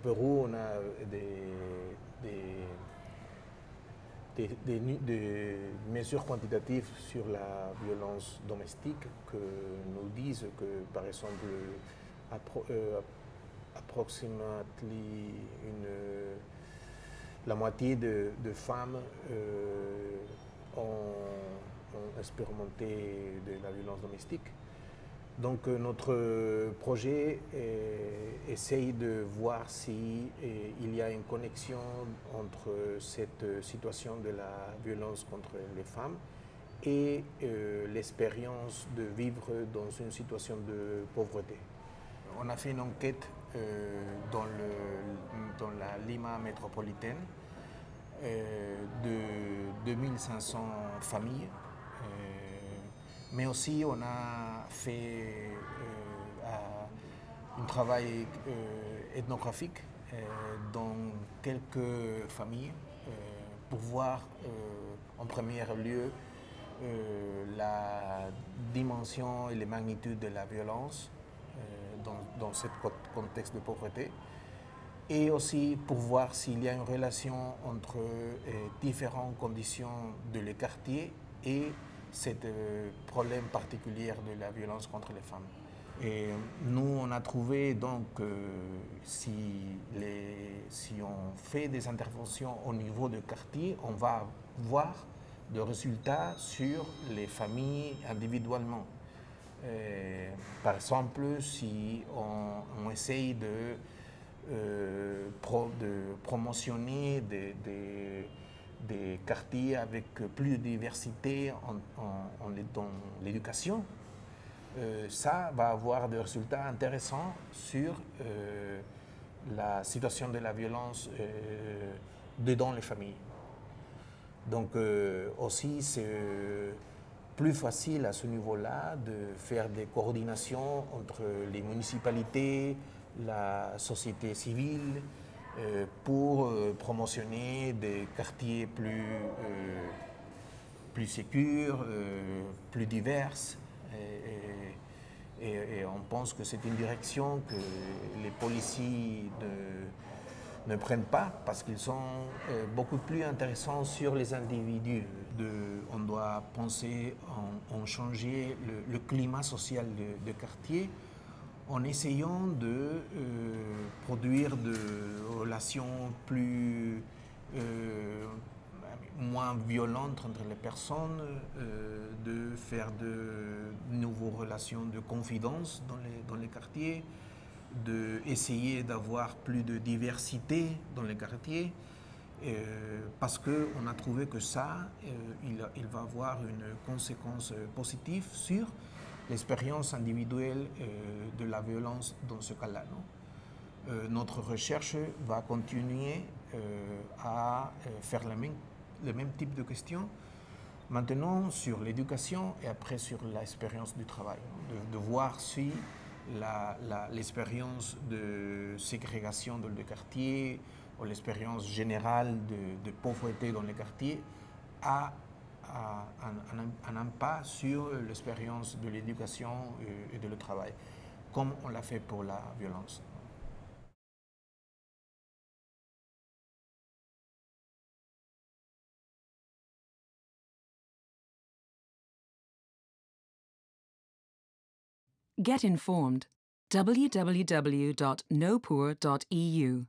Pérou, on a des mesures quantitatives sur la violence domestique que nous disent que, par exemple, approximately la moitié de femmes ont expérimenté de la violence domestique. Donc notre projet essaye de voir si il y a une connexion entre cette situation de la violence contre les femmes et l'expérience de vivre dans une situation de pauvreté. On a fait une enquête dans la Lima métropolitaine de 2500 familles. Mais aussi, on a fait un travail ethnographique dans quelques familles pour voir en premier lieu la dimension et les magnitudes de la violence dans ce contexte de pauvreté, et aussi pour voir s'il y a une relation entre différentes conditions de les quartiers et ce problème particulier de la violence contre les femmes. Et nous, on a trouvé donc si on fait des interventions au niveau de quartier, on va voir des résultats sur les familles individuellement. Par exemple, si on essaye de promotionner des quartiers avec plus de diversité dans l'éducation, ça va avoir des résultats intéressants sur la situation de la violence dans les familles. Donc aussi, c'est plus facile à ce niveau-là de faire des coordinations entre les municipalités, la société civile, pour promotionner des quartiers plus sécurs, plus divers. Et on pense que c'est une direction que les policiers ne prennent pas parce qu'ils sont beaucoup plus intéressants sur les individus. On doit penser en changer le climat social de quartier en essayant de produire des relations moins violentes entre les personnes, de faire de nouvelles relations de confidence dans les quartiers, d'essayer d'avoir plus de diversité dans les quartiers, parce qu'on a trouvé que ça, il va avoir une conséquence positive sur l'expérience individuelle de la violence dans ce cas-là. Notre recherche va continuer à faire le même type de questions, maintenant sur l'éducation et après sur l'expérience du travail, de voir si l'expérience de ségrégation dans les quartiers ou l'expérience générale de pauvreté dans les quartiers a un impact sur l'expérience de l'éducation et de le travail, comme on l'a fait pour la violence. Get informed. www.knowpoor.eu